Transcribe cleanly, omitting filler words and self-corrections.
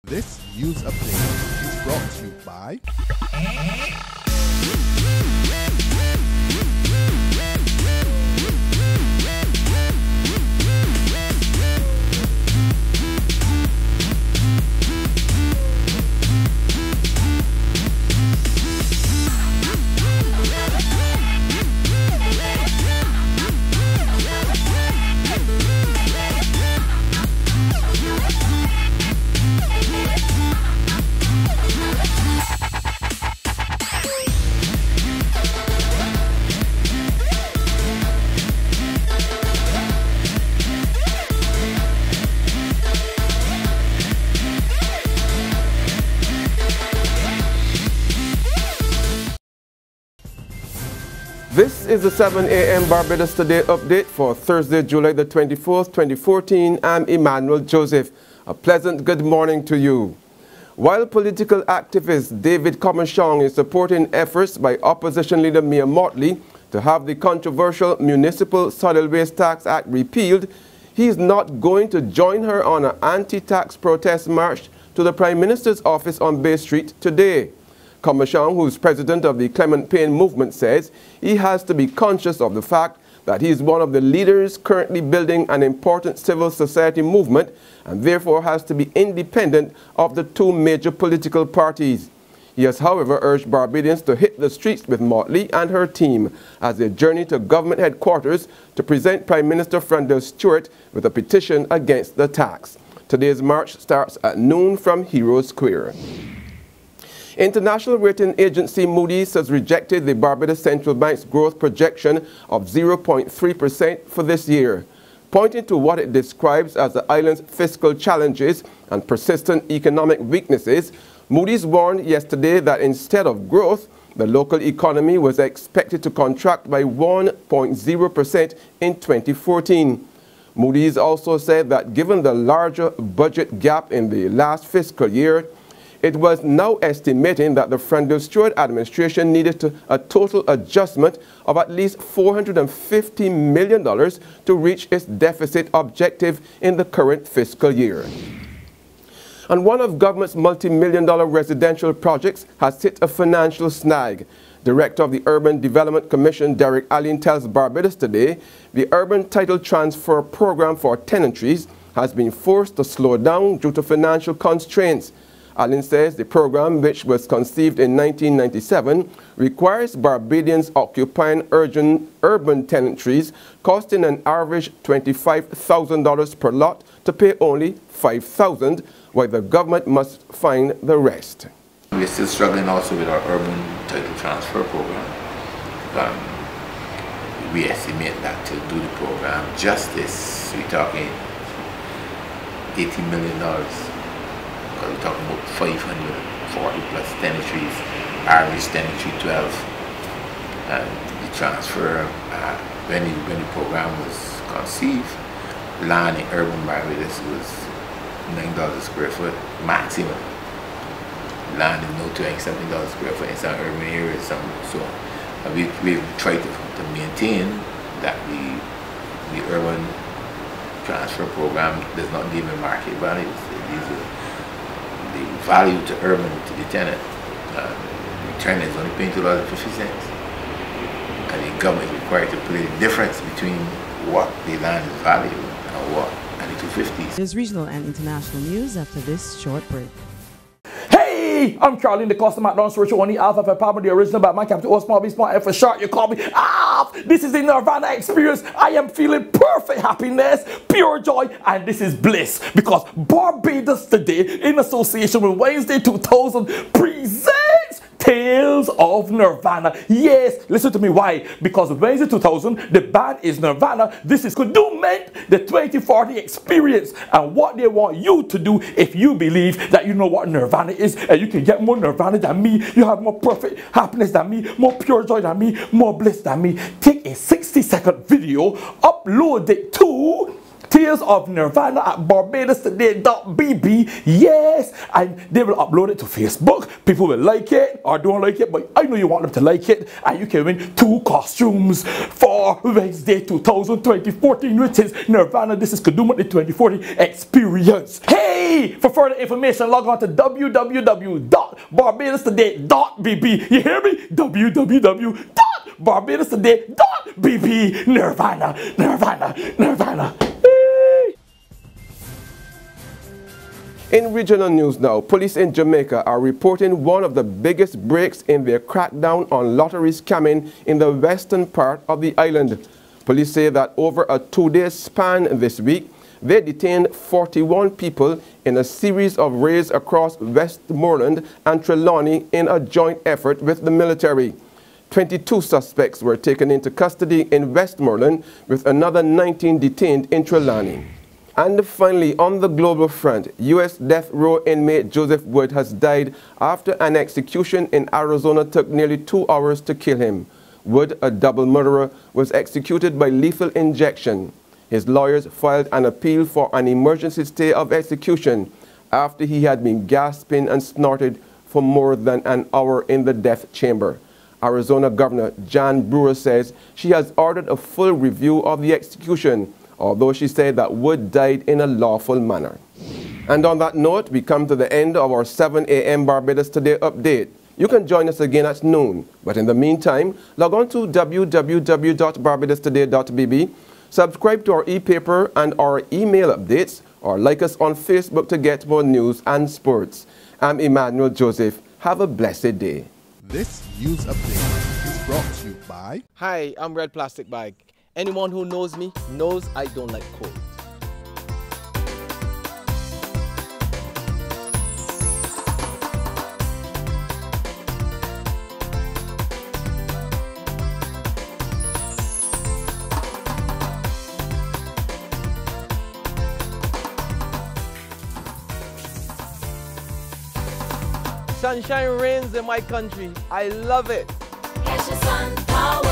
This news update is brought to you by This is the 7 a.m. Barbados Today update for Thursday, July the 24th, 2014. I'm Emmanuel Joseph. A pleasant good morning to you. While political activist David Commercial is supporting efforts by opposition leader Mia Mottley to have the controversial Municipal Solid Waste Tax Act repealed, he is not going to join her on an anti-tax protest march to the Prime Minister's office on Bay Street today. Commercial, who is president of the Clement Payne movement, says he has to be conscious of the fact that he is one of the leaders currently building an important civil society movement and therefore has to be independent of the two major political parties. He has, however, urged Barbadians to hit the streets with Mottley and her team as they journey to government headquarters to present Prime Minister Frandell Stewart with a petition against the tax. Today's march starts at noon from Hero Square. International rating agency Moody has rejected the Barbados Central Bank's growth projection of 0.3% for this year. Pointing to what it describes as the island's fiscal challenges and persistent economic weaknesses, Moody's warned yesterday that instead of growth, the local economy was expected to contract by 1.0% in 2014. Moody's also said that given the larger budget gap in the last fiscal year, it was now estimating that the Frandell Stewart administration needed a total adjustment of at least $450 million to reach its deficit objective in the current fiscal year. And one of government's multi-million-dollar residential projects has hit a financial snag. Director of the Urban Development Commission, Derek Allen, tells Barbados Today the urban title transfer program for tenantries has been forced to slow down due to financial constraints. Allen says the program, which was conceived in 1997, requires Barbadians occupying urban tenantries costing an average $25,000 per lot to pay only $5,000, while the government must find the rest. We're still struggling also with our urban title transfer program. We estimate that to do the program justice, we're talking $80 million. We're talking about 540 plus tenantries, average tenantry 12. And the transfer, when the program was conceived, land in urban Barbados was $9 a square foot maximum. Land is now $27 a square foot in some urban areas. So we've tried to maintain that the urban transfer program does not give a market value. The value to urban to the tenant. The tenant is only paying $2.50. And the government is required to pay the difference between what the land is valued and what and the $2.50. There's regional and international news after this short break. Hey, I'm Charlie, the customer at Don't on the Alpha for Pablo, the original Batman, Captain O, small B, small F for short, you call me. This is the Nirvana experience. I am feeling perfect happiness, pure joy, and this is bliss. Because Barbados Today, in association with Wednesday 2000, presents Tales of Nirvana. Yes, listen to me, why? Because Wednesday 2000, the band is Nirvana. This is Kudumment, the 2040 experience. And what they want you to do, if you believe that you know what Nirvana is, and you can get more Nirvana than me, you have more perfect happiness than me, more pure joy than me, more bliss than me, take a 60-second video, upload it to Tears of Nirvana at BarbadosToday.bb. Yes, and they will upload it to Facebook. People will like it or don't like it, but I know you want them to like it. And you can win 2 costumes for Wednesday 2014, which is Nirvana. This is Kaduma the 2014 experience. Hey, for further information, log on to www.barbadostoday.bb. You hear me? www.barbadostoday.bb. Nirvana, Nirvana, Nirvana. In regional news now, police in Jamaica are reporting one of the biggest breaks in their crackdown on lottery scamming in the western part of the island. Police say that over a 2-day span this week, they detained 41 people in a series of raids across Westmoreland and Trelawney in a joint effort with the military. 22 suspects were taken into custody in Westmoreland, with another 19 detained in Trelawney. And finally, on the global front, U.S. death row inmate Joseph Wood has died after an execution in Arizona took nearly 2 hours to kill him. Wood, a double murderer, was executed by lethal injection. His lawyers filed an appeal for an emergency stay of execution after he had been gasping and snorted for more than an hour in the death chamber. Arizona Governor Jan Brewer says she has ordered a full review of the execution, although she said that Wood died in a lawful manner. And on that note, we come to the end of our 7 a.m. Barbados Today update. You can join us again at noon, but in the meantime, log on to www.barbadostoday.bb, subscribe to our e-paper and our email updates, or like us on Facebook to get more news and sports. I'm Emmanuel Joseph. Have a blessed day. This news update is brought to you by... Hi, I'm Red Plastic Bag. Anyone who knows me knows I don't like cold. Sunshine reigns in my country. I love it. Catch the sun power.